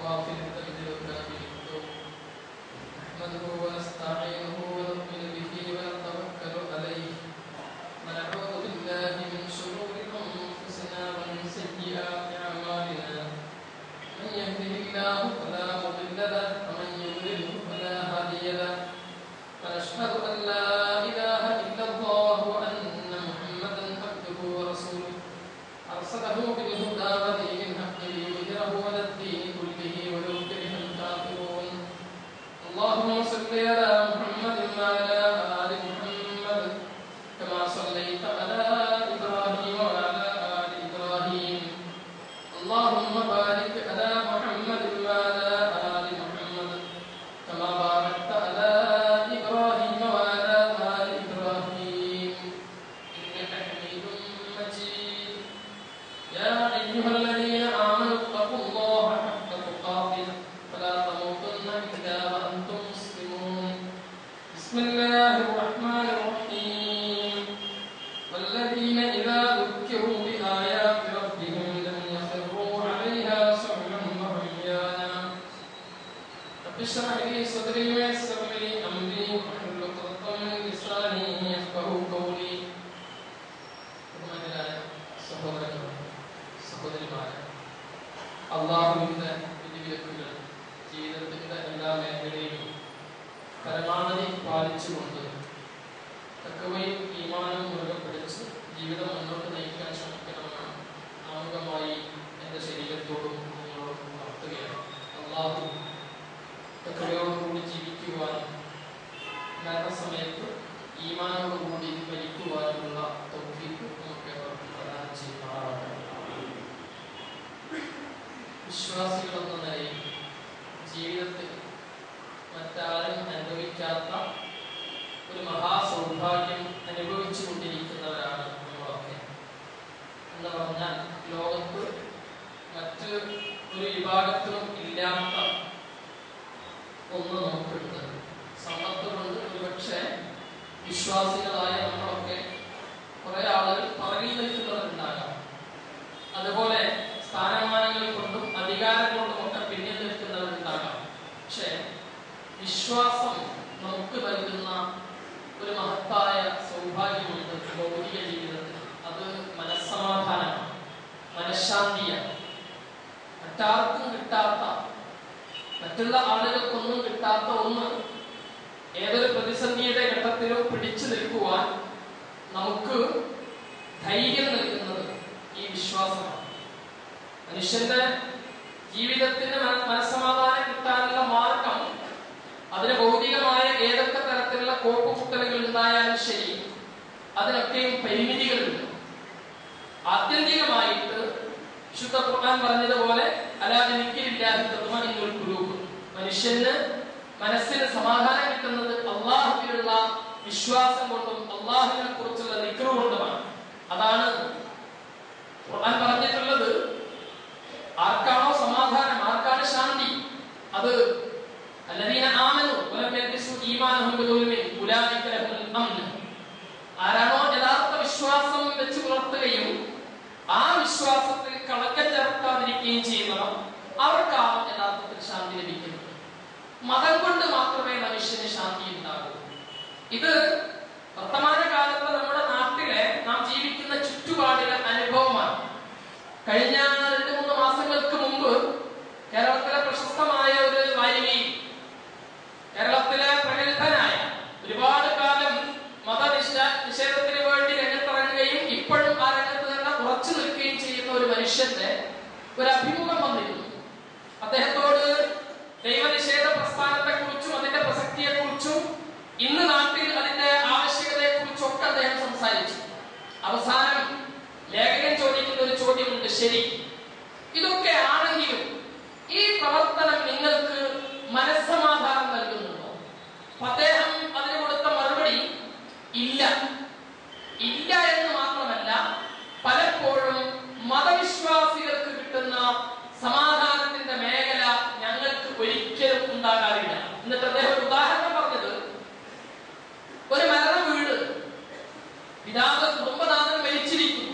غافل الذنب وكامل التوب نحمده ونستعينه ونؤمن به ونتوكل عليه ونعوذ بالله من شرور أنفسنا ومن سيئات أعمالنا من يهده الله فلا مضل له ومن يضلل فلا هادي له ونشهد أن لا إله إلا الله وأن محمدا عبده ورسوله أرسله بالهدى ودين الحق ليظهره على الدين كله ولو كره الكافرون اللهم صل على محمد وعلى آل محمد كما صليت على إبراهيم وعلى آل إبراهيم اللهم بارك على محمد وعلى آل محمد كما باركت على إبراهيم وعلى آل إبراهيم إنك حميد مجيد يا أيها الذين آمنوا اتقوا الله حق تقاته فلا تموتن إلا وأنتم مسلمون بسم الله الرحمن الرحيم والذين إذا ذكروا بآيات ربهم لم يخروا عليها صما وعميانا رب اشرح لي صدري ويسر لي أمري واحلل عقدة من لساني يفقهوا قولي സഹോദരന്മാരെ അല്ലാഹുവിന്റെ വിധിവിലക്കുകൾ ജീവിതത്തിന്റെ എല്ലാ മേഖലയിലും പരമാവധി പാലിച്ചുകൊണ്ട് തഖ്വയും ഈമാനും മുറുകെ പിടിച്ച് ജീവിതം മുന്നോട്ട് നയിക്കാൻ ശ്രമിക്കണമെന്ന് ആമുഖമായി എൻ്റെ ശരീരത്തോടും നിങ്ങളോടും ഉണർത്തുകയാണ്. അല്ലാഹു തഖ്വയോടുകൂടി ജീവിക്കുവാനും മരണസമയത്ത് ഈമാനോടുകൂടി മരിക്കുവാനുമുള്ള തൗഫീഖ് നമുക്ക് അവർക്ക് പ്രദാനം ചെയ്യുമാറാകട്ടെ. വിശ്വാസികളെന്ന നിലയിൽ ജീവിതത്തിൽ മറ്റാരും അനുഭവിക്കാത്ത ഒരു മഹാസൗഭാഗ്യം അനുഭവിച്ചു കൊണ്ടിരിക്കുന്നവരാണ് നമ്മളൊക്കെ. എന്ന് പറഞ്ഞാൽ ലോകത്ത് മറ്റ് ഒരു വിഭാഗത്തിലും ഇല്ലാത്ത ഒന്ന് നമുക്കുണ്ട്. സമ്പത്ത് കൊണ്ട് ഒരുപക്ഷെ വിശ്വാസികളായ നമ്മളൊക്കെ കുറെ ആളുകൾ പറകിൽ നിൽക്കുന്നവരുണ്ടാകാം. അതുപോലെ സ്ഥാനമാനങ്ങൾ കൊണ്ടും അധികാരം കൊണ്ടും ഒക്കെ പിന്നിൽ നിൽക്കുന്നവരുണ്ടാകാം. പക്ഷെ വിശ്വാസം നമുക്ക് നൽകുന്ന ഒരു മഹത്തായ സൗഭാഗ്യമുണ്ട് ഭൗതിക ജീവിതത്തിൽ. അത് മനസ്സമാധാനമാണ്, മനഃശാന്തിയാണ്. മറ്റാർക്കും കിട്ടാത്ത, മറ്റുള്ള ആളുകൾക്കൊന്നും കിട്ടാത്ത ഒന്ന് ഏതൊരു പ്രതിസന്ധിയുടെ ഘട്ടത്തിലും പിടിച്ചു നിൽക്കുവാൻ നമുക്ക് ധൈര്യം നൽകുന്നത് ഈ വിശ്വാസമാണ്. മനുഷ്യന്റെ ജീവിതത്തിന് മനസ്സമാധാനം കിട്ടാനുള്ള മാർഗം അതിന് ഭൗതികമായ ഏതൊക്കെ തരത്തിലുള്ള കോപ്പുകുത്തലുകൾ ഉണ്ടായാലും ശരി, അതിനൊക്കെയും പരിമിതികളുണ്ട്. ആത്യന്തികമായിട്ട് വിശുദ്ധ ഖുർആൻ പറഞ്ഞതുപോലെ അലാ ബിദിക്രില്ലാഹി തത്മഇന്നുൽ ഖുലൂബ്, മനുഷ്യന് മനസ്സിന് സമാധാനം കിട്ടുന്നത് അല്ലാഹുവിലുള്ള വിശ്വാസം കൊണ്ടും അല്ലാഹുവിനെ കുറിച്ചുള്ള ദിക്ർ കൊണ്ടുമാണ്. അതാണ് ഖുർആൻ പറഞ്ഞിട്ടുള്ളത്. ആർക്കാണോ സമാധാനം, ആർക്കാണ് ശാന്തി, അത് അല്ലദീന ആമനു വലം യൽബിസു ഈമാനഹും ബിദുൽമിൻ ഉലൈക ലഹുൽ അംൻ, ആരാണോ യഥാർത്ഥ വിശ്വാസം വെച്ച് പുലർത്തുകയും ആ വിശ്വാസത്തിൽ കളങ്കം ചേർക്കാതിരിക്കുകയും ചെയ്യുന്നവർ, അവർക്കാണ് യഥാർത്ഥത്തിൽ ശാന്തി ലഭിക്കുന്നത്. മതം കൊണ്ട് മാത്രമേ മനുഷ്യന് ശാന്തി ഉണ്ടാകൂ. ഇത് വർത്തമാനകാലത്ത് നമ്മുടെ നാട്ടിലെ നാം ജീവിക്കുന്ന ചുറ്റുപാടിലെ അനുഭവമാണ്. കഴിഞ്ഞ 2-3 മാസങ്ങൾക്ക് മുമ്പ് കേരളത്തിലെ പ്രശസ്തമായ ഒരു വാരികയിൽ കേരളത്തിലെ പ്രഗത്ഭനായ, ഒരുപാട് കാലം മതനിഷേധത്തിന് വേണ്ടി രംഗത്തിറങ്ങുകയും ഇപ്പോഴും ആ രംഗത്ത് തന്നെ ഉറച്ചു നിൽക്കുകയും ചെയ്യുന്ന ഒരു മനുഷ്യന്റെ ഒരു അഭിമുഖം വന്നിരുന്നു. അദ്ദേഹത്തോട് ദൈവനിഷേധ പ്രസ്ഥാനത്തെ കുറിച്ചും അതിന്റെ പ്രസക്തിയെ കുറിച്ചും ഇന്ന് നാട്ടിൽ അതിന്റെ ആവശ്യകതയെ കുറിച്ചും ഒക്കെ അദ്ദേഹം സംസാരിച്ചു. അവസാനം ലേഖകൻ ചോദിക്കുന്ന ഒരു ചോദ്യമുണ്ട്, ശരി, ഇതൊക്കെ ആണെങ്കിലും ഈ പ്രവർത്തനം നിങ്ങൾക്ക് മനസ്സമാധാനം നൽകുന്നുണ്ടോ? അദ്ദേഹം അതിന് കൊടുത്ത മറുപടി ഇല്ല. ഇല്ല എന്ന് മാത്രമല്ല, പലപ്പോഴും മതവിശ്വാസികൾക്ക് കിട്ടുന്ന സമാധാനത്തിന്റെ മേഖല ഞങ്ങൾക്ക് ഒരിക്കലും ഉണ്ടാകാറില്ല. എന്നിട്ട് അദ്ദേഹം ഒരു ഉദാഹരണം പറഞ്ഞത്, ഒരു മരണ വീട്, പിതാവ് കുടുംബനാഥൻ മരിച്ചിരിക്കുന്നു.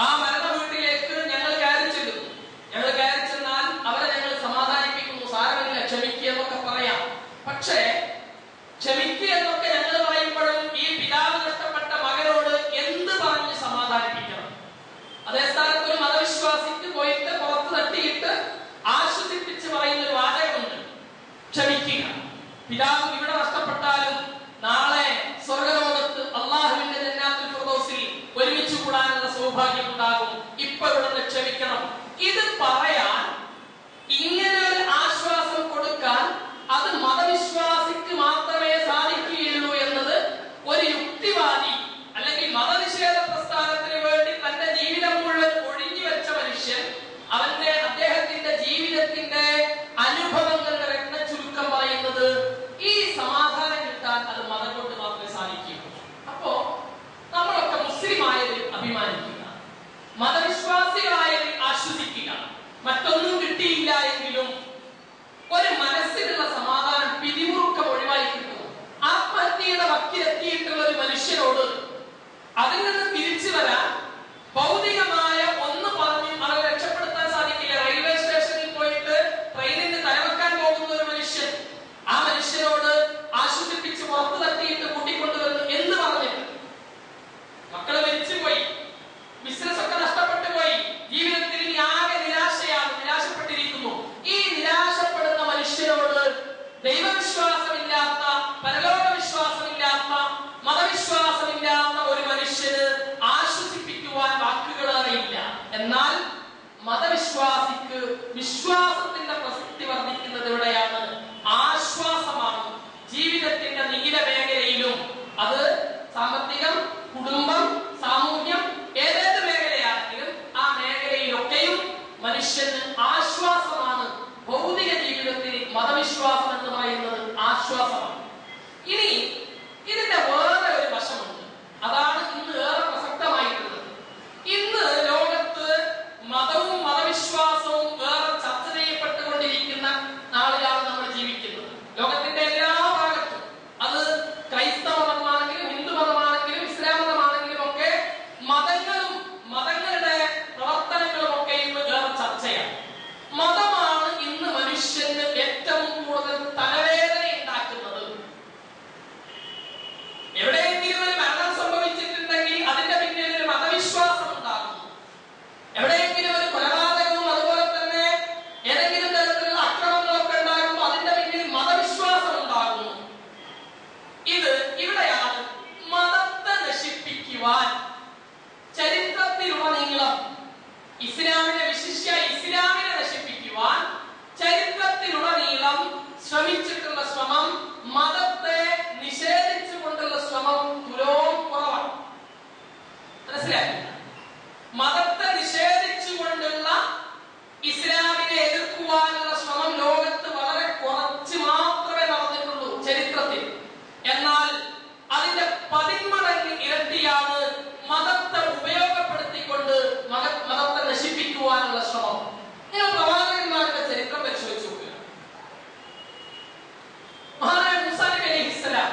ആ മരണ വീട്ടിലേക്ക് ഞങ്ങൾ കയറി ചെല്ലുന്നു. ഞങ്ങൾ കയറി ചെന്നാൽ അവരെ ഞങ്ങൾ സമാധാനിക്കും പിതാവ് ഇവിടെ നഷ്ടപ്പെട്ടാലും നാളെ സ്വർഗ്ഗലോകത്ത് അള്ളാഹുവിന്റെ ജന്നാത്തുൽ ഫിർദൗസിൽ ഒരുമിച്ച് കൂടാനുള്ള സൗഭാഗ്യം ഉണ്ടാകും. ഇപ്പൊ ഇവിടെ ക്ഷമിക്കണം. ഇത് പറയാൻ, ഇങ്ങനെ ഒരു ആശ്വാസം കൊടുക്കാൻ അത് മതവിശ്വാസിക്ക് മാത്രമേ സാധിക്കുകയുള്ളൂ എന്നത് ഒരു യുക്തിവാദി അല്ലെങ്കിൽ മതനിഷേധ പ്രസ്ഥാനത്തിന് വേണ്ടി തന്റെ ജീവിതം മുഴുവൻ ഒഴിഞ്ഞു വെച്ച മനുഷ്യൻ അദ്ദേഹത്തിന്റെ ജീവിതത്തിന്റെ അനുഭവങ്ങളുടെ രത്ന ചുരുക്കം പറയുന്നത് ഈ സമാധാനം കിട്ടാൻ അത് മതം കൊണ്ട് മാത്രമേ സാധിക്കുകയുള്ളൂ. അപ്പോ നമ്മളൊക്കെ മുസ്ലിം ആയതിൽ അഭിമാനിക്കുക, മതവിശ്വാസികളായതിൽ ആശ്വസിക്കുക. മറ്റൊന്നും കിട്ടിയില്ല എങ്കിലും ഒരു മനസ്സിലുള്ള സമാധാനം, പിരിമുറുക്കം ഒഴിവായി കിട്ടും. ആത്മഹത്യയുടെ വക്കിലെത്തിയിട്ടുള്ള ഒരു മനുഷ്യനോട് അതിൽ നിന്ന് തിരിച്ചു വരാൻ ഭൗതികമായ ഒന്ന് പറഞ്ഞ് അവരെ രക്ഷപ്പെടുത്താൻ സാധിക്കില്ല. റെയിൽവേ സ്റ്റേഷനിൽ പോയിട്ട് ട്രെയിനിന് തലവെക്കാൻ പോകുന്ന ഒരു മനുഷ്യൻ, ആ മനുഷ്യനോട് ആശ്വസിപ്പിച്ച് പുറത്തു തട്ടിയിട്ട് കൂട്ടിക്കൊണ്ടുവരുന്നു എന്ന് പറഞ്ഞിട്ട് മക്കള് മരിച്ചുപോയി, ബിസിനസ് ഒക്കെ നഷ്ടപ്പെട്ടു പോയി, ജീവിതത്തിൽ ഇനി ആകെ നിരാശപ്പെട്ടിരിക്കുന്നു. ഈ നിരാശപ്പെടുന്ന മനുഷ്യനോട് ദൈവവിശ്വാസമില്ലാത്ത, പരലോക വിശ്വാസമില്ലാത്ത, മതവിശ്വാസമില്ലാത്ത ഒരു മനുഷ്യന് ആശ്വസിപ്പിക്കുവാൻ വാക്കുകൾ അറിയില്ല. എന്നാൽ മതവിശ്വാസിക്ക് വിശ്വാസത്തിന്റെ പ്രസക്തി വർദ്ധിക്കുന്നത് എവിടെയാണ്? ആശ്വാസമാണ്. ജീവിതത്തിന്റെ നീല മേഖലയിലും, അത് സാമ്പത്തികം, കുടുംബം, സാമൂഹ്യം, ഏതേത് മേഖലയാണെങ്കിലും ആ മേഖലയിലൊക്കെയും മനുഷ്യന് ആശ്വാസമാണ്. ഭൗതിക ജീവിതത്തിൽ മതവിശ്വാസം എന്ന് പറയുന്നത് ആശ്വാസമാണ്. ഇനി ഇതിന്റെ വേറെ ഒരു വശമുണ്ട്, അതാണ് ഇന്ന് ഏറെ പ്രസക്തമായിട്ടുള്ളത്. ഇന്ന് ലോകത്ത് മതവും മതവിശ്വാസവും ഏറെ ചർച്ച ചെയ്യപ്പെട്ടുകൊണ്ടിരിക്കുന്ന നാളിലാണ് നമ്മൾ ജീവിക്കുന്നത്. ലോകത്തിന്റെ എല്ലാ ഭാഗത്തും, അത് ക്രൈസ്തവ മതമാണെങ്കിലും ഹിന്ദു മതമാണെങ്കിലും ഇസ്ലാം മതമാണെങ്കിലും ഒക്കെ മതങ്ങളും മതങ്ങളുടെ പ്രവർത്തനങ്ങളും ഒക്കെ ഇന്ന് ഏറെ ചർച്ചയാണ്. മതമാണ് ഇന്ന് മനുഷ്യന് ഏറ്റവും കൂടുതൽ തലവേദന ഉണ്ടാക്കുന്നത്. എവിടെയെങ്കിലും ഒരു മരണം സംഭവിച്ചിട്ടുണ്ടെങ്കിൽ അതിന്റെ പിന്നിൽ ഒരു മതവിശ്വാസം ഉണ്ടാകുന്നു. എവിടെയെങ്കിലും ഒരു കൊലപാതകവും അതുപോലെ തന്നെ ഏതെങ്കിലും തരത്തിലുള്ള അക്രമങ്ങളൊക്കെ ഉണ്ടാകുമ്പോൾ അതിന്റെ പിന്നിൽ മതവിശ്വാസം ഉണ്ടാകുന്നു. ഇവിടെയാണ് മതത്തെ നശിപ്പിക്കുവാൻ ചരിത്രത്തിലുടനീളം ഇസ്ലാമിനെ നശിപ്പിക്കുവാൻ ചരിത്രത്തിലുടനീളം ശ്രമിച്ചിട്ടുള്ള ശ്രമം, മതത്തെ നിഷേധിച്ചുകൊണ്ടുള്ള ശ്രമം തുലോം കുറവാണ്. മനസ്സിലാക്കി? മതത്തെ നിഷേധിച്ചുകൊണ്ടുള്ള ഇസ്ലാമിനെ എതിർക്കുവാനുള്ള ശ്രമം ലോകത്ത് വളരെ കുറച്ച് മാത്രമേ നടന്നിട്ടുള്ളൂ ചരിത്രത്തിൽ. എന്നാൽ അതിന്റെ 10 മടങ്ങ് ഇരട്ടിയാണ് മതത്തെ ഉപയോഗപ്പെടുത്തിക്കൊണ്ട് മതത്തെ നശിപ്പിക്കുവാനുള്ള ശ്രമം. നിങ്ങൾ പ്രവാചകന്മാരുടെ ചരിത്രം പരിശോധിച്ചു നോക്കുക. മഹാനായ മൂസാ നബി അലൈഹിസ്സലാം,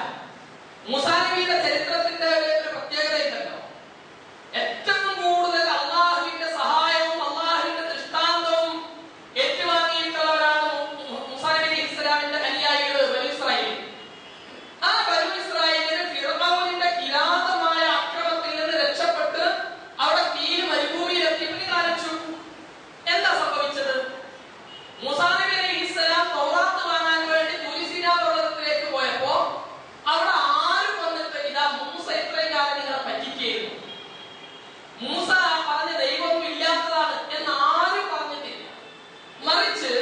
മൂസാ നബിയുടെ ചരിത്രത്തിന്റെ ഒരു പ്രത്യേകത ഉണ്ടല്ലോ. ഏറ്റവും കൂടുതൽ അള്ളാഹുവിന്റെ സഹായവും അള്ളാഹുവിന്റെ ദൃഷ്ടാന്തവും ഏറ്റുവാങ്ങിയിട്ടുള്ളവരാണ് മൂസാ നബി അലൈഹിസ്സലാമിന്റെ അനുയായികൾ, ബനൂ ഇസ്രായേൽ. ആ ബനൂ ഇസ്രായേലിന് ഫിർഔനിന്റെ കിരാതമായ അക്രമത്തിൽ നിന്ന് രക്ഷപ്പെട്ട് അവിടെ തീര് മരുഭൂമിയിലെത്തിയപ്പോൾ ആലോചിച്ചു എന്താ സംഭവിച്ചത്? മൂസാ നബി അലൈഹിസ്സലാം തൗറാത്ത് വാങ്ങാൻ വേണ്ടി തൂരിസിനാ പർവ്വതത്തിലേക്ക് പോയപ്പോ അവിടെ ആരും വന്നിട്ട് ഇതാ മൂസ ഇത്രയും കാലം നിങ്ങളെ പറ്റിക്കുകയായിരുന്നു, മൂസ പറഞ്ഞ ദൈവമൊന്നും ഇല്ലാത്തതാണ് എന്ന് ആരും പറഞ്ഞിട്ടില്ല. മറിച്ച്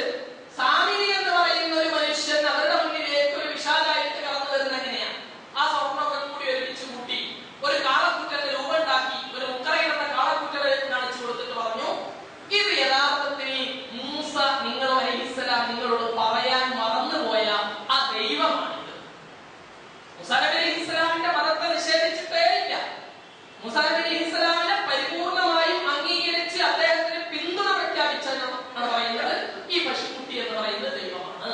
സാമിനി എന്ന് പറയുന്ന ഒരു മനുഷ്യൻ അവരുടെ മുന്നിലേക്ക് ഒരു വിശാലായിട്ട് കടന്നു വരുന്ന എങ്ങനെയാണ്? ആ സ്വർണ്ണമൊക്കെ കൂടി ഒരുമിച്ച് കൂട്ടി ഒരു കാളക്കുറ്റന്റെ രൂപം ഉണ്ടാക്കി ഒരു മുക്കറയിടുന്ന കാളക്കുറ്റനെ കാണിച്ചു കൊടുത്തിട്ട് പറഞ്ഞു, ഇത് യഥാർത്ഥത്തിൽ മൂസ നിങ്ങളോട് പറയാൻ മറന്നുപോയ ആ ദൈവമാണിത്. മൂസാ നബി അലൈഹിസ്സലാമിന്റെ മതത്തെ നിഷേധിച്ചിട്ടേ ഇല്ല. മൂസാ നബി അലൈഹിസ്സലാമിനെ പരിപൂർണമായും അംഗീകരിച്ച് അദ്ദേഹത്തിന് പിന്തുണ പ്രഖ്യാപിച്ചാണ് പറയുന്നത് ഈ പശുക്കുട്ടി എന്ന് പറയുന്നത് ദൈവമാണ്,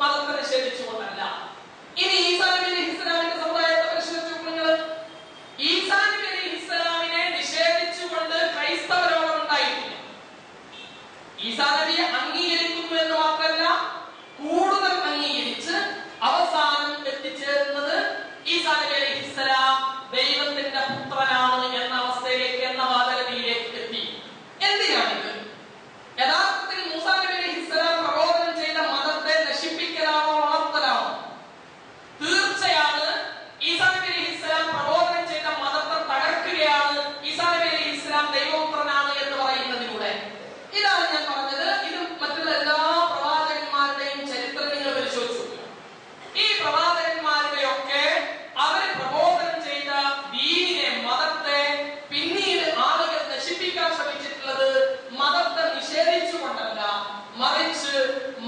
മതത്തെ നിഷേധിച്ചുകൊണ്ടല്ല. ഇനി ഈസാ നബി അലൈഹിസ്സലാമിന്റെ സമുദായത്തെ പരിശോധിച്ചു നിങ്ങൾ. ഈസാ നബി അലൈഹിസ്സലാമിനെ നിഷേധിച്ചുകൊണ്ട് ക്രൈസ്തവ ലോകം ഉണ്ടായിട്ടില്ല. ഈസാ നബിയെ അംഗീകരിക്കുന്നു എന്ന് മാത്രമല്ല, കൂടുതൽ അംഗീകരിച്ച് അവസാനം എത്തിച്ചേരുന്നത് ഈസാ നബി അലൈഹിസ്സലാം ദൈവത്തിന്റെ പുത്രനാണ് എന്ന അവസ്ഥയിലേക്ക്, എന്ന വാദഗതിയിലേക്ക് എത്തി. എന്തിനാണിത്? യഥാർത്ഥത്തിൽ മൂസാ നബി അലൈഹിസ്സലാം പ്രബോധനം ചെയ്ത മതത്തെ നശിപ്പിക്കലാണോ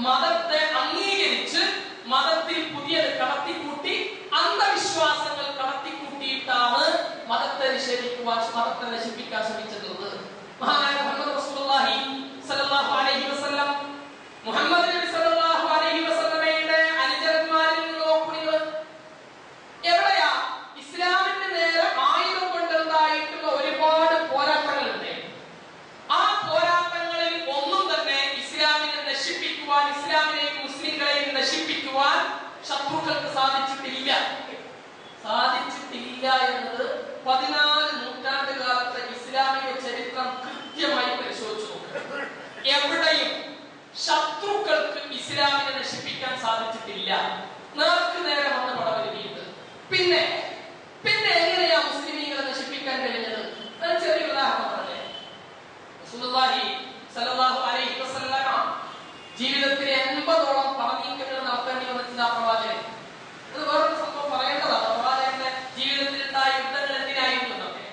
മതത്തെ അംഗീകരിച്ച് മതത്തിൽ പുതിയത് കടത്തിക്കൂട്ടി അന്ധവിശ്വാസങ്ങൾ കടത്തിക്കൂട്ടിയിട്ടാണ് മതത്തെ നിഷേധിക്കുവാൻ, മതത്തെ നശിപ്പിക്കാൻ ശ്രമിച്ചിട്ടുള്ളത്. മഹാനായ മുഹമ്മദ് റസൂലുള്ളാഹി സ്വല്ലല്ലാഹു അലൈഹി വസല്ലം, മുഹമ്മദ് നബി സ്വല്ലല്ലാഹു അലൈഹി വസല്ലമയുടെ അനുചരന്മാരിൽ നോക്കുക, എവിടെയാ ഇസ്ലാമിന്റെ നേരെ ആയുധം കൊണ്ടുണ്ടായിട്ടുള്ള ഒരുപാട് പോരാട്ടങ്ങളുണ്ട്. ആ പോരാട്ടങ്ങളിൽ ഒന്നും തന്നെ ഇസ്ലാമിനെ നശിപ്പിക്കുവാൻ, ഇസ്ലാമിനെയും മുസ്ലിങ്ങളെയും നശിപ്പിക്കുവാൻ ശത്രുക്കൾക്ക് സാധിച്ചിട്ടില്ല എന്നത് 14 നൂറ്റാണ്ട് കാലത്തെ ഇസ്ലാമിക ചരിത്രം കൃത്യമായി പരിശോധിച്ചു നോക്കുക. എവിടെയും ശത്രുക്കൾക്ക് ഇസ്ലാമിനെ നശിപ്പിക്കാൻ സാധിച്ചിട്ടില്ല. നേർക്ക് നേരെ വന്ന് പടവരുന്നത്. പിന്നെ എങ്ങനെയാ മുസ്ലിമീങ്ങളെ നശിപ്പിക്കാൻ കഴിഞ്ഞത്? ചെറിയ ഉദാഹരണം പറഞ്ഞേ. റസൂലുള്ളാഹി സ്വല്ലല്ലാഹു അലൈഹി വസല്ലം ജീവിതത്തിൽ 80ഓളം പടനീക്കങ്ങൾ നടത്തേണ്ടി വന്നിട്ടുണ്ട് ആ പ്രവാചകൻ. അത് വേറൊരു സംഭവം പറയേണ്ടതാണ്. പ്രവാചകന്റെ ജീവിതത്തിൽ ഉണ്ടായ യുദ്ധങ്ങൾ എന്തിനായിരുന്നു എന്നൊക്കെ.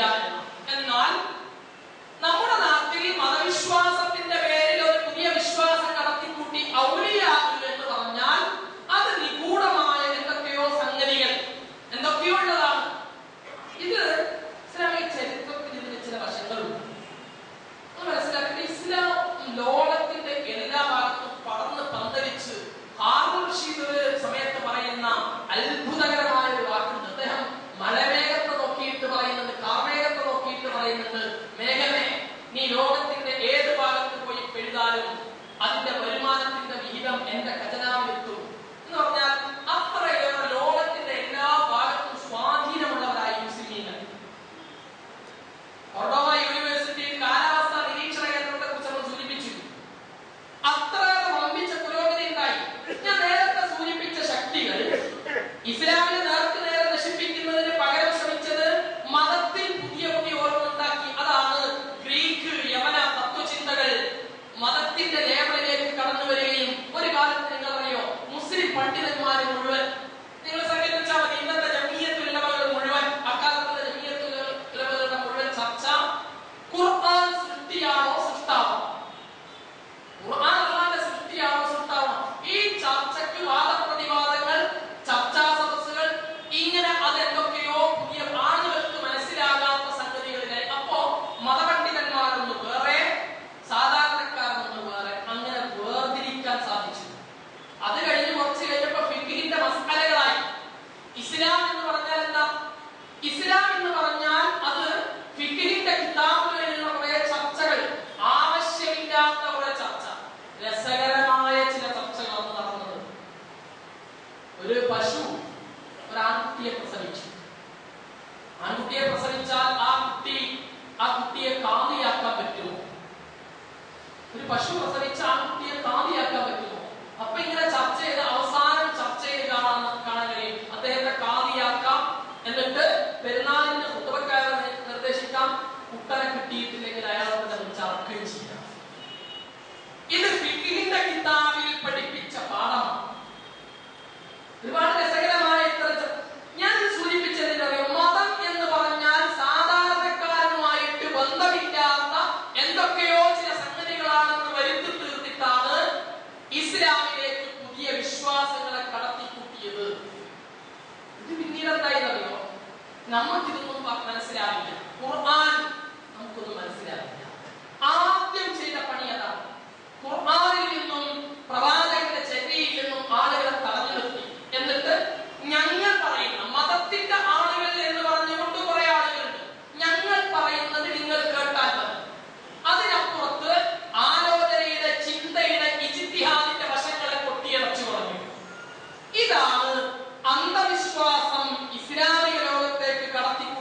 ഔലിയ എന്ന. എന്നാൽ നമ്മുടെ നാട്ടിൽ മതവിശ്വാസത്തിന്റെ പേരിൽ ഒരു പുതിയ വിശ്വാസം കടത്തിക്കൂട്ടി ഔലിയ എന്ന് പറഞ്ഞാൽ അത് നിഗൂഢമായ എന്തൊക്കെയോ സംഗതികൾ എന്തൊക്കെയോ ഉള്ളതാണ്. ഇത് ഇസ്ലാമിക ചരിത്രത്തിൽ ഇതിന് ചില വശങ്ങളുണ്ട്. മനസ്സിലാക്കിയിട്ട് ഇസ്ലാം ലോകത്തിന്റെ എല്ലാ ഭാഗത്തും പടർന്ന് പന്തലിച്ച് ഹാറൂൻ റഷീദ് സമയത്ത് പറയുന്ന അത്ഭുതകരമായ ഒരു വാക്കുണ്ട്. അദ്ദേഹം മലമേഘത്തെ നോക്കിയിട്ട് പറയുന്നുണ്ട്, കാർമേഘത്തെ നോക്കിയിട്ട് പറയുന്നുണ്ട്, മേഘമേ നീ ലോകത്തിന്റെ ഏത് ഭാഗത്ത് പോയി പെഴുതാലും അതിന്റെ വരുമാനത്തിന്റെ വിഹിതം എന്റെ ഖജനാവിലെത്തും എന്ന് പറഞ്ഞാൽ അത്രയേറെ ലോകത്തിന്റെ എല്ലാ ഭാഗത്തും സ്വാധീനമുള്ളവരായി മുസ്ലിമീങ്ങൾ. കൊർഡോവ യൂണിവേഴ്സിറ്റിയിൽ കാലാവസ്ഥാ നിരീക്ഷണ കേന്ദ്രത്തെ കുറിച്ച് നമ്മൾ സൂചിപ്പിച്ചു. അത്രയേറെ വമ്പിച്ച പുരോഗതി ഉണ്ടായി. ഞാൻ നേരത്തെ സൂചിപ്പിച്ച ശക്തികൾ ഇസ്ലാമിനെ നേർക്ക് നേരെ നശിപ്പിക്കുന്നതിന് പകരം ശ്രമിച്ചത് മതത്തിൽ പുതിയ പുതിയ ഓരോന്നുണ്ടാക്കി. അതാണ് ഗ്രീക്ക് യമന തത്വചിന്തകൾ മതത്തിന്റെ ലേബലിലേക്ക് കടന്നു വരികയും ഒരു കാലത്ത് നിങ്ങൾ അറിയോ മുസ്ലിം പണ്ഡിതന്മാർ മുഴുവൻ നിങ്ങൾ സങ്കല്പിച്ചാൽ മതി. ഇന്നത്തെ ജമിയത്തുൽ ഉലമകൾ മുഴുവൻ അക്കാലത്തുള്ള ജമിയത്തുൽ ഉലമകളുടെ മുഴുവൻ ചർച്ച ഖുർആൻ സൃഷ്ടിയാണോ സൃഷ്ടാവോ, ഖുർആൻ അല്ലാതെ സൃഷ്ടിയാണോ സൃഷ്ടാവോ. ഈ ചർച്ചയ്ക്ക് വാദപ്രതിവാദങ്ങൾ, ചർച്ചാ സദസ്സുകൾ, ഇങ്ങനെ അതെന്തൊക്കെയോ പുതിയ ആളുകൾക്ക് മനസ്സിലാകാത്ത സംഗതികളിലായി. അപ്പോ മതപണ്ഡിതന്മാരൊന്ന് വേറെ, സാധാരണക്കാരൊന്ന് വേറെ, അങ്ങനെ വേർതിരിക്കാൻ സാധിച്ചു. അത് കഴിഞ്ഞ് കുറച്ച് കഴിഞ്ഞപ്പോ ഫിഖ്ഹിന്റെ മസ്അലകളായി. ഇസ്ലാം എന്ന് പറഞ്ഞാൽ എന്താ? ഇസ്ലാം എന്ന് പറഞ്ഞാൽ അത് ഫിഖ്ഹിന്റെ കിതാബുകളിലുള്ള കുറെ ചർച്ചകൾ, ആവശ്യമില്ലാത്ത കുറെ ചർച്ച, രസകരമായ ചില ചർച്ചകളാണ് നടന്നത്. ഒരു പശു ഒരു ആൺകുട്ടിയെ പ്രസവിച്ചു. ആൺകുട്ടിയെ പ്രസവിച്ചാൽ ആ കുട്ടിയെ കാതിയാക്കാൻ പറ്റുമോ? ഒരു പശു പ്രസവിച്ച ആൺകുട്ടിയെ കാതിയാക്കാൻ പറ്റുമോ? അപ്പൊ ഇങ്ങനെ ചർച്ച ചെയ്ത് അവസാനം ചർച്ച ചെയ്ത് കാണാൻ കഴിയും. അദ്ദേഹത്തെ കാതിയാക്കാം, എന്നിട്ട് പെരുന്നാളിന്റെ കുത്തുവക്കാരെ നിർദ്ദേശിക്കാം, കുട്ടനെ കിട്ടിയിട്ടില്ലെങ്കിൽ അയാളോട് ചർക്കുകയും ചെയ്യാം. ഇത് ഫിഖ്ഹിന്റെ കിതാബിൽ പഠിപ്പിച്ച പാഠമാണ്. ഒരുപാട് രസകരമായ ഞാൻ സൂചിപ്പിച്ചതിന്റെ മതം എന്ന് പറഞ്ഞാൽ സാധാരണക്കാരനുമായിട്ട് ബന്ധമില്ലാത്ത എന്തൊക്കെയോ ചില സംഗതികളാണെന്ന് വരുത്തി തീർത്തിട്ടാണ് ഇസ്ലാമിലേക്ക് പുതിയ വിശ്വാസങ്ങളെ കടത്തിക്കൂട്ടിയത്. ഇത് പിന്നീട് എന്തായെന്നറിയോ, നമുക്കിതൊന്നും മനസ്സിലാവില്ല. ഖുർആൻ നമുക്കൊന്നും മനസ്സിലാവില്ല. ആദ്യം ചെയ്ത പണി അതാണ്. ഖുർആനിൽ നിന്നും പ്രവാചകന്റെ ചര്യയിൽ നിന്നും ആളുകളെ തടഞ്ഞു നിർത്തി. എന്നിട്ട് ഞങ്ങൾ പറയുന്ന മതത്തിന്റെ ആളുകൾ എന്ന് പറഞ്ഞുകൊണ്ട് കുറെ ആളുകളുണ്ട്. ഞങ്ങൾ പറയുന്നത് നിങ്ങൾ കേട്ടാൽ മതി. അതിനപ്പുറത്ത് ആലോചനയുടെ, ചിന്തയുടെ, ഇജ്തിഹാദിന്റെ വശങ്ങളെ കൊട്ടിയടച്ചു പറഞ്ഞു. ഇതാണ് അന്ധവിശ്വാസം ഇസ്ലാമിക ലോകത്തേക്ക് കടത്തിക്കൂട്ടി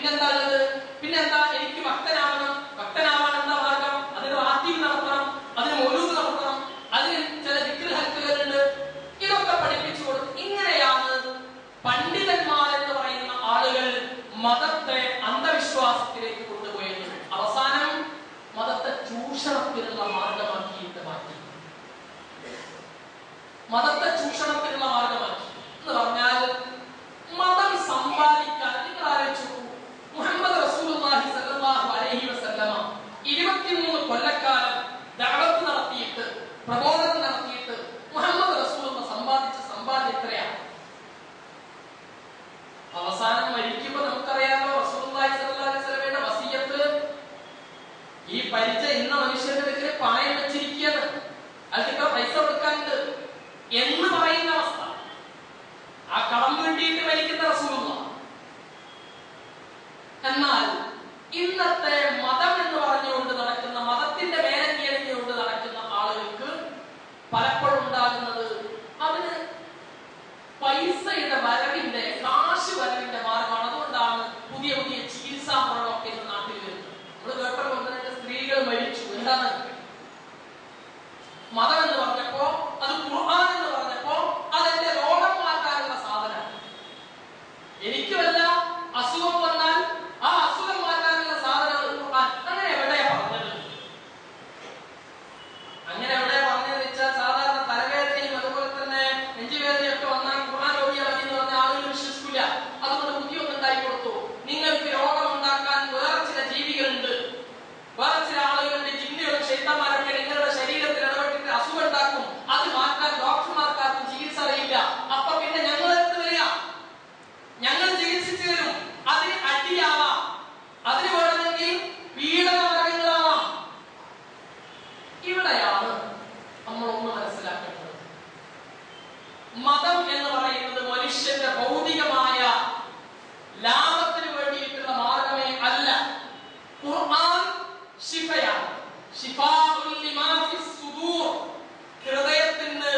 പിന്നെന്താ ഉള്ളത്? പിന്നെന്താ? എനിക്ക് ഭക്തനാവാൻ എന്താ മാർഗം? അതിന് റാത്തീബ് നടത്തണം, അതിന് മൗലൂദ് നടത്തണം, അതിന് ചില ദിക്ർ ഹൽക്കലുകളുണ്ട്. ഇതൊക്കെ പഠിപ്പിച്ചു കൊടുക്കും. ഇങ്ങനെയാണ് പണ്ഡിതന്മാർ എന്ന് പറയുന്ന ആളുകൾ മതത്തെ അന്ധവിശ്വാസത്തിലേക്ക് കൊണ്ടുപോയത്. അവസാനം മതത്തെ ചൂഷണത്തിനുള്ള മാർഗമാക്കിയിട്ട് മാറ്റി. മതത്തെ ചൂഷണത്തിനുള്ള മാർഗമാക്കി എന്ന് പറഞ്ഞാൽ മതം സമ്പാദിക്കാൻ നിങ്ങൾ ആലോചിച്ചു. മുഹമ്മദ് റസൂലുള്ളാഹി സ്വല്ലല്ലാഹു അലൈഹി വസല്ലമ 23 കൊല്ലക്കാലം ദഅവത്ത് നടത്തിയിട്ട് പ്രബോധനം നടത്തിയിട്ട് മുഹമ്മദ് റസൂലുള്ള സമ്പാദിച്ച സമ്പാദ്യം എത്രയാണ്? അവസാനം മരിക്കുമ്പോൾ നമുക്കറിയാമോ റസൂലുള്ളാഹി സ്വല്ലല്ലാഹു അലൈഹി വസല്ലമയുടെ വസിയത്ത്, ഈ പരിച ഇന്ന മനുഷ്യന്റെ അടുക്കൽ പണയം വെച്ചിരിക്കുകയാണ്, അതിന്റെ പൈസ കൊടുക്കാനുണ്ട് എന്ന് പറയുന്ന അവസ്ഥ. ആ കടം വീട്ടിയിട്ട് മരിക്കുന്ന റസൂലുള്ള. എന്നാൽ ഇന്നത്തെ മതം എന്ന് പറഞ്ഞുകൊണ്ട് നടക്കുന്ന, മതത്തിന്റെ മേലങ്കി അണിഞ്ഞുകൊണ്ട് നടക്കുന്ന ആളുകൾക്ക് പലപ്പോഴും ഉണ്ടാകുന്നത് അതിന് പൈസയുടെ വരവിന്റെ, കാശ് വരവിന്റെ മാർഗമാണ്. അതുകൊണ്ടാണ് പുതിയ പുതിയ ചികിത്സാ മുറകളൊക്കെ ഇന്ന് നാട്ടിൽ വരുന്നത്. നമ്മൾ കേട്ടപ്പോൾ 1-2 സ്ത്രീകൾ മരിച്ചു. എന്താണ് മതം എന്ന് പറഞ്ഞപ്പോ, അത് ഖുർആൻ എന്ന് പറഞ്ഞപ്പോ അതെന്റെ രോഗം മാറ്റാനുള്ള സാധനമാണ്. എനിക്ക് വല്ല അസുഖം വന്നാൽ ആ അസുഖം മാറ്റാനുള്ള സാധനമാണ് ഖുർആൻ. അങ്ങനെ എവിടെയാ പറഞ്ഞത്? അങ്ങനെ എവിടെയാ പറഞ്ഞതെന്ന് വെച്ചാൽ സാധാരണ തലവേദനയും അതുപോലെ തന്നെ നെഞ്ചുവേദനയൊക്കെ വന്നാൽ ഖുർആൻ ഓതിയാൽ മതി എന്ന് പറഞ്ഞ ആളുകൾ വിശ്വസിക്കില്ല. അതുകൊണ്ട് പുതിയൊന്നും ഉണ്ടായി കൊടുത്തു. നിങ്ങൾക്ക് രോഗം ഉണ്ടാക്കാൻ വേറെ ചില ജീവികളുണ്ട്, വേറെ ചില ആളുകളുടെ ജിന്നുകളും ശൈത്താന്മാരൊക്കെ നിങ്ങളുടെ ശരീരത്തിൽ ഇടപെട്ടിട്ട് അസുഖം ഉണ്ടാക്കും. അത് മാറ്റാൻ ഡോക്ടർമാർക്കാർക്കും ചികിത്സ അറിയില്ല. അപ്പൊ പിന്നെ ഞങ്ങൾ എന്ത് വരിക? ഞങ്ങൾ ചികിത്സിച്ചു തരും. അതിന് അടിയാവാം, അതിന് വേണമെങ്കിൽ പീഡനമാർഗങ്ങളാവാം. ഇവിടെയാണ് നമ്മളൊന്ന് മനസ്സിലാക്കേണ്ടത്. മതം എന്ന് പറയുന്നത് മനുഷ്യന്റെ ഭൗതികമായ ലാഭത്തിന് വേണ്ടിയിട്ടുള്ള മാർഗമേ അല്ല. ഖുർആൻ ശിഫയാണ്. ശിഫാഉൽ ലിമാ ഫിസ് സുദൂർ, ഹൃദയത്തിന്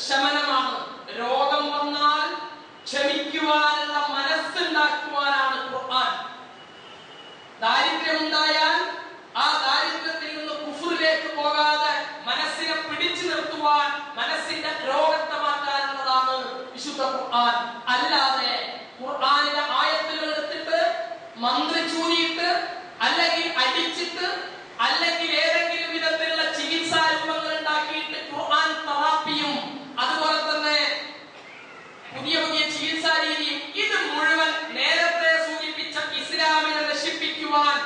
ശമനമാണ്. രോഗം വന്നാൽ ക്ഷമിക്കുവാനുള്ള മനസ്സുണ്ടാക്കുവാനാണ് ഖുർആൻ. ദാരിദ്ര്യമുണ്ടായാൽ ആ ദാരിദ്ര്യത്തിൽ നിന്ന് കുഫ്റിലേക്ക് പോകാതെ മനസ്സിനെ പിടിച്ചു നിർത്തുവാൻ, മനസ്സിന്റെ രോഗത്തെ മാറ്റാനുള്ളതാണ് വിശുദ്ധ ഖുർആൻ. അല്ലാതെ ഖുർആനിലെ ആയത്തുകൾ എടുത്തിട്ട് മന്ത്രിച്ചൂരിയിട്ട് അല്ലെങ്കിൽ അടിച്ചിട്ട് അല്ലെങ്കിൽ ഏതെങ്കിലും വിധത്തിലുള്ള ചികിത്സാ രൂപങ്ങൾ ഉണ്ടാക്കിയിട്ട് ഖുർആൻ തെറാപ്പിയും അതുപോലെ തന്നെ പുതിയ പുതിയ ചികിത്സാ രീതിയും, ഇത് മുഴുവൻ നേരത്തെ സൂചിപ്പിച്ച ഇസ്ലാമിനെ നശിപ്പിക്കുവാൻ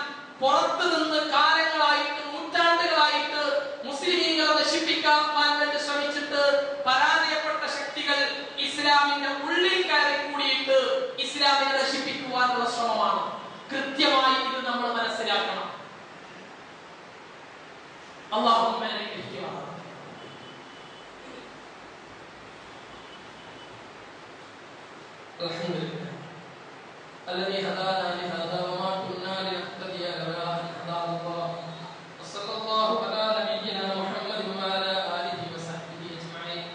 പുറത്തു നിന്ന് കാലങ്ങളായിട്ട്, നൂറ്റാണ്ടുകളായിട്ട് മുസ്ലിമീങ്ങളെ നശിപ്പിക്കാൻ വേണ്ടി ശ്രമിച്ചിട്ട് പരാജയപ്പെട്ട ശക്തികൾ ഇസ്ലാമിന്റെ ഉള്ളിൽ കയറി കൂടിയിട്ട് ഇസ്ലാമിനെ നശിപ്പിക്കുവാനുള്ള ശ്രമമാണ്. കൃത്യമായി ഇത് നമ്മൾ മനസ്സിലാക്കണം. اللهم بارك فيك الحمد لله الذي هدانا لهذا وما كنا لنهتدي لولا ان هدانا الله وصلى الله على نبينا محمد وعلى اله وصحبه اجمعين.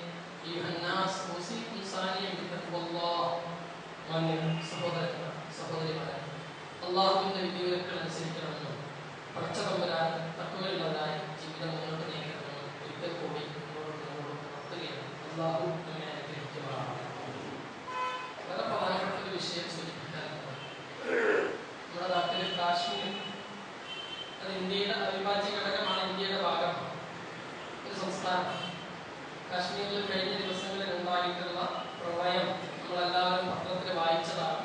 ايها الناس اوصيكم ثانيا بتقوى الله. സഹോദരന്മാരെ, അല്ലാഹുവിന്റെ വിധിവിലക്കുകൾ അനുസരിക്കണമെന്നും പടച്ചതമ്പുരാൻ തഖ്വയുള്ളവരായി ജീവിതം മുന്നോട്ട് നീക്കണമെന്നും ഒരിക്കൽ കൂടി നമ്മളോട് ഉണർത്തുകയാണ്. അല്ലാഹു നമ്മെ അനുഗ്രഹിക്കുമാറാകട്ടെ. വളരെ പ്രധാനപ്പെട്ട ഒരു വിഷയം സൂചിപ്പിക്കാറുണ്ട്. നമ്മുടെ നാട്ടിൽ കാശ്മീർ, അത് ഇന്ത്യയുടെ അവിഭാജ്യ ഘടകമാണ്, ഇന്ത്യയുടെ ഭാഗമാണ്, ഒരു സംസ്ഥാനം. കാശ്മീരിൽ കഴിഞ്ഞ ദിവസങ്ങളിൽ ഉണ്ടായിട്ടുള്ള പ്രളയം നമ്മളെല്ലാവരും പത്രത്തിൽ വായിച്ചതാണ്.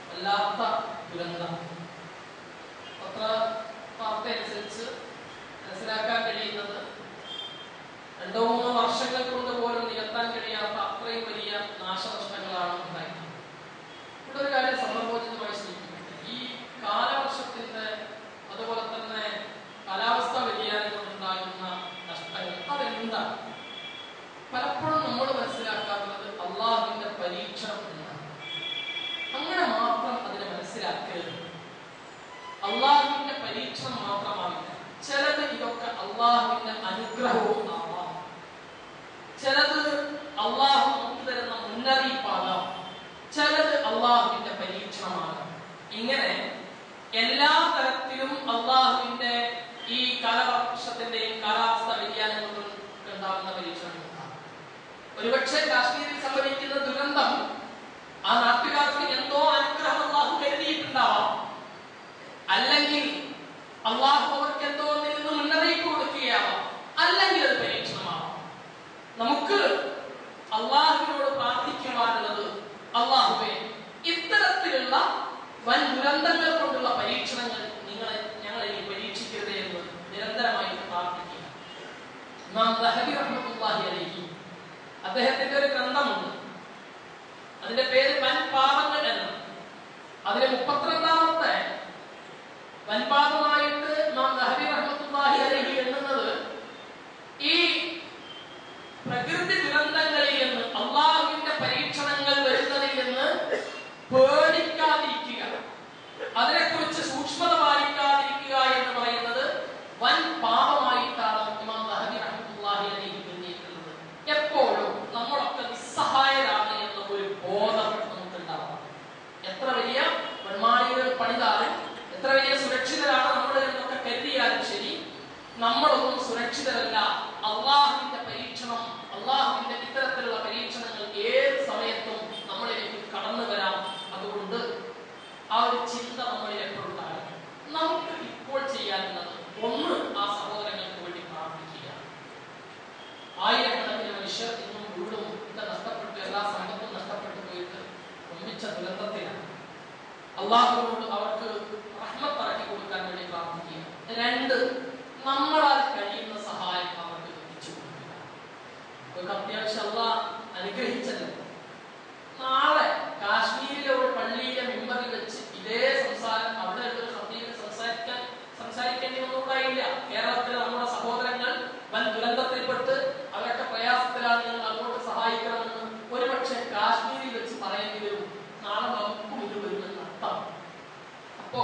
വല്ലാത്ത ദുരന്തം. വാർത്ത അനുസരിച്ച് മനസ്സിലാക്കാൻ കഴിയുന്നത് 2-3 വർഷങ്ങൾ കൊണ്ട് പോലും നികത്താൻ കഴിയാത്ത അത്രയും വലിയ നാശനഷ്ടങ്ങളാണ് ഉണ്ടായത്. ഇവിടെ ഒരു കാര്യം സന്ദർഭോചിതമായി സൂചിപ്പിക്കുന്നത്, ഈ കാലവർഷത്തിന്റെ അതുപോലെ തന്നെ കാലാവസ്ഥാ വ്യതിയാനം കൊണ്ടുണ്ടാകുന്ന നഷ്ടങ്ങൾ അതെന്താണ്? പലപ്പോഴും നമ്മൾ മനസ്സിലാക്കാറുള്ളത് അള്ളാഹുവിന്റെ പരീക്ഷണം എന്നാണ്. അങ്ങനെ മാത്രം അതിനെ മനസ്സിലാക്കരുത്. അള്ളാഹുവിന്റെ പരീക്ഷണം മാത്രമാവില്ല. ചിലത് ഇതൊക്കെ അള്ളാഹുവിന്റെ അനുഗ്രഹവും ആവാം, ചിലത് അള്ളാഹു നമുക്ക് തരുന്ന മുന്നറിയിപ്പാകാം, ചിലത് അള്ളാഹുവിന്റെ പരീക്ഷണമാകാം. കാലവർഷത്തിന്റെയും കാലാവസ്ഥ വ്യതിയാനം കൊണ്ടും ഉണ്ടാകുന്ന പരീക്ഷണങ്ങളുണ്ടാകും. ഒരുപക്ഷെ കാശ്മീരിൽ സംഭവിക്കുന്ന ദുരന്തം ആ നാട്ടുകാർക്ക് എന്തോ അനുഗ്രഹം അള്ളാഹു കരുതിയിട്ടുണ്ടാവാം, അല്ലെങ്കിൽ അള്ളാഹു അവർക്ക് എന്തോ നിന്ന് മുന്നറിയിപ്പ് കൊടുക്കുകയാവാം, അല്ലെങ്കിൽ അത് പരീക്ഷണമാവാം. നമുക്ക് അള്ളാഹുവിനോട് പ്രാർത്ഥിക്കുവാനുള്ളത്, അള്ളാഹുവേ ഇത്തരത്തിലുള്ള വൻ ദുരന്തങ്ങൾ കൊണ്ടുള്ള പരീക്ഷണങ്ങൾ ഞങ്ങളെ പരീക്ഷിക്കരുത് എന്ന് നിരന്തരമായി പ്രാർത്ഥിക്കുക. ഇമാം ദഹബി റഹ്മത്തുള്ളാഹി അലൈഹി അദ്ദേഹത്തിന്റെ ഒരു ഗ്രന്ഥമുണ്ട്, അതിന്റെ പേര് വൻപാപങ്ങൾ എന്നാണ്. അതിലെ 32ാമത്തെ വൻപാപമായിട്ട് ഇമാം ദഹബി റഹ്മത്തുള്ളാഹി അലൈഹി എണ്ണുന്നത് ഈ പ്രകൃതി ദുരന്തങ്ങളിൽ നിന്ന്, അള്ളാഹുവിന്റെ പരീക്ഷണങ്ങൾ വരുന്നതിൽ നിന്ന് പേടിക്കാതിരിക്കുക, അതിനെക്കുറിച്ച് സൂക്ഷ്മത പാലിക്കാതിരിക്കുക എന്ന് പറയുന്നത് വൻ പാപമായിട്ടാണ് ഇമാം ദഹബി റഹ്മത്തുള്ളാഹി അലൈഹി എണ്ണിയിട്ടുള്ളത്. എപ്പോഴും നമ്മളൊക്കെ നിസ്സഹായരാണ് എന്ന ഒരു ബോധം നമുക്കുണ്ടാവണം. എത്ര വലിയ വൺമാളികൾ പണിതാലും, എത്ര വലിയ സുരക്ഷിതരാണ് നമ്മൾ എന്നൊക്കെ കരുതിയാലും ശരി, നമ്മളൊന്നും സുരക്ഷിതരല്ല. അള്ളാഹുവിന്റെ പരീക്ഷണം, അള്ളാഹുവിന്റെ ഇത്തരത്തിലുള്ള പരീക്ഷണങ്ങൾ ഏത് സമയത്തും നമ്മളിലേക്ക് കടന്നു വരാം. അതുകൊണ്ട് ആ ഒരു ചിന്ത നമ്മളിൽ എപ്പോഴുണ്ടാകും. നമുക്ക് ഇപ്പോൾ ചെയ്യാനുള്ളത് ഒന്ന്, ആ സഹോദരങ്ങൾക്ക് വേണ്ടി പ്രാർത്ഥിക്കുക. ആയിരക്കണക്കിന് മനുഷ്യർ ഇന്നും വീടും ഒക്കെ നഷ്ടപ്പെട്ടു, എല്ലാ സമ്പത്തും നഷ്ടപ്പെട്ടു പോയിട്ട് ഒന്നിച്ച ദുരന്തത്തിലാണ്. അള്ളാഹുവിനോട് അവർക്ക് റഹ്മത്ത് ഇറക്കി കൊടുക്കാൻ വേണ്ടി പ്രാർത്ഥിക്കുക. 2, നമ്മളാൽ കഴിയുന്ന സഹായം അവർക്ക് എത്തിച്ചു കൊടുക്കുക. ഒരു അത്യാവശ്യം അള്ളാഹ് അനുഗ്രഹിച്ചല്ലോ, നാളെ കാശ്മീരിലെ ഒരു പള്ളിയിലെ മിമ്പറിൽ വെച്ച് ഇതേ സംസാരം അവിടെ ഒരു സഭയിൽ സംസാരിക്കേണ്ടി ഒന്നുകൂടായില്ല. കേരളത്തിലെ നമ്മുടെ സഹോദരങ്ങൾ വൻ ദുരന്തത്തിൽപ്പെട്ട് അവരൊക്കെ പ്രയാസത്തിലാണ്, നിങ്ങൾ അങ്ങോട്ട് സഹായിക്കണമെന്ന് ഒരുപക്ഷെ കാശ്മീരിൽ വെച്ച് പറയേണ്ടി വരും. നാളെ നമുക്കും ഇത് വരുമെന്ന് അർത്ഥം. അപ്പോ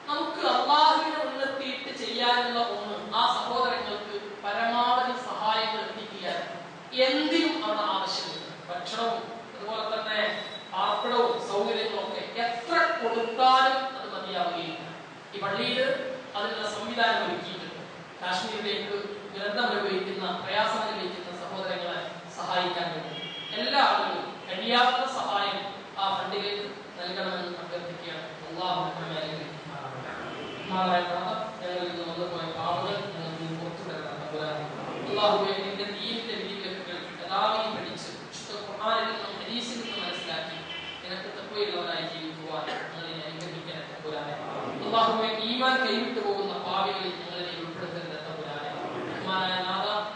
നമുക്ക് അള്ളാഹുവിനെ മുൻനിർത്തിയിട്ട് ചെയ്യാനുള്ള ഒന്ന്, ആ സഹോദരങ്ങൾക്ക് പരമാവധി സഹായങ്ങൾ എത്തിക്കുക. എന്തിനും അവിടെ ആവശ്യമുണ്ട്, ഭക്ഷണവും അതുപോലെ തന്നെ പാർപ്പിടവും സൗകര്യങ്ങളും ഒക്കെ എത്ര കൊടുത്താലും അത് മതിയാവുകയില്ല. ഈ പള്ളിയിൽ അതിനുള്ള സംവിധാനം ഒരുക്കിയിട്ടുണ്ട്. കാശ്മീരിലേക്ക് ദുരന്തം അനുഭവിക്കുന്ന, പ്രയാസം അനുഭവിക്കുന്ന സഹോദരങ്ങളെ സഹായിക്കാൻ വേണ്ടി എല്ലാ ആളുകളും കഴിയാവുന്ന സഹായം ആ ഫണ്ടിലേക്ക് നൽകണമെന്ന് അഭ്യർത്ഥിക്കുകയാണ്. അല്ലാഹു ഞങ്ങളിൽ നിന്ന് വന്നുപോയ പാപങ്ങൾ ഞങ്ങൾക്ക് പുറത്തു തരണം. അല്ലാഹുവേ, നിന്റെ ദീനിന്റെ വിധിവിലക്കുകൾ യഥാവിധി പഠിച്ച് ഖുർആനിൽ നിന്നും ഹദീസിൽ നിന്നും മനസ്സിലാക്കി നിനക്ക് തഖ്വയുള്ളവരായി ജീവിക്കുവാൻ ഞങ്ങളെ അനുഗ്രഹിക്കണം തമ്പുരാനെ. അല്ലാഹുവേ, ഈമാൻ കൈവിട്ടു പോകുന്ന പാപികളിൽ ഞങ്ങളെ ഉൾപ്പെടുത്തരുത് തമ്പുരാനെ.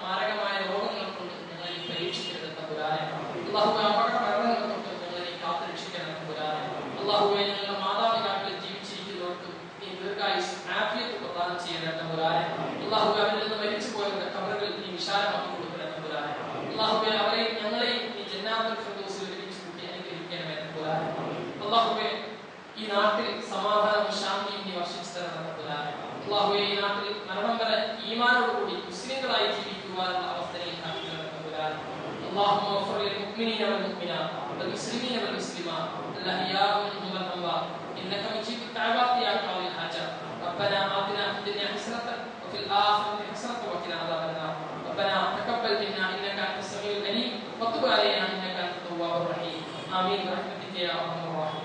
മാരകമായ രോഗങ്ങൾ കൊണ്ട് ഞങ്ങളെ പരീക്ഷിക്കരുത് തമ്പുരാനെ. അല്ലാഹുവേ, അപകട മരണങ്ങൾ തൊട്ട് ഞങ്ങളെ കാത്തുരക്ഷിക്കണം തമ്പുരാനെ. അല്ലാഹുവേ, ഞങ്ങളുടെ മാതാപിതാക്കളിൽ ജീവിച്ചിരിക്കുന്നവർക്ക് നീ ദീർഘായുസ്സും ആഫിയത്തും പ്രദാനം ചെയ്യണം തമ്പുരാനെ. അല്ലാഹുവേ, അവരിൽ നിന്ന് മരിച്ചു പോയവരുടെ ഖബറുകളിൽ നീ വിശാലമാക്കി കൊടുക്കണം തമ്പുരാനെ. അല്ലാഹുവേ, അവരെയും ഞങ്ങളെയും നീ ജന്നാത്തുൽ ഫിർദൗസിൽ ഒരുമിച്ച് കൂട്ടി അനുഗ്രഹിക്കണമേ തമ്പുരാനെ. അല്ലാഹുവേ, ഈ നാട്ടിൽ സമാധാനവും ശാന്തിയും നീ വർഷിച്ചു തരണം തമ്പുരാനെ. അല്ലാഹുവേ, ഈ നാട്ടിൽ മരണം വരെ ഈമാനോടുകൂടി മുസ്ലിങ്ങളായി ജീവിക്കുവാനുള്ള അവസ്ഥയിൽ കാണിക്കണം തമ്പുരാനെ. اللهم اغفر للمؤمنين والمؤمنات والمسلمين والمسلمات الاحياء منهم والاموات انك مجيب الدعوات يا قاضي الحاجات. ربنا آتنا في الدنيا حسنة وفي الآخرة حسنة وقنا عذاب النار. ربنا تقبل منا انك انت السميع العليم وتب علينا انك انت التواب الرحيم. آمين برحمتك يا ارحم الراحمين.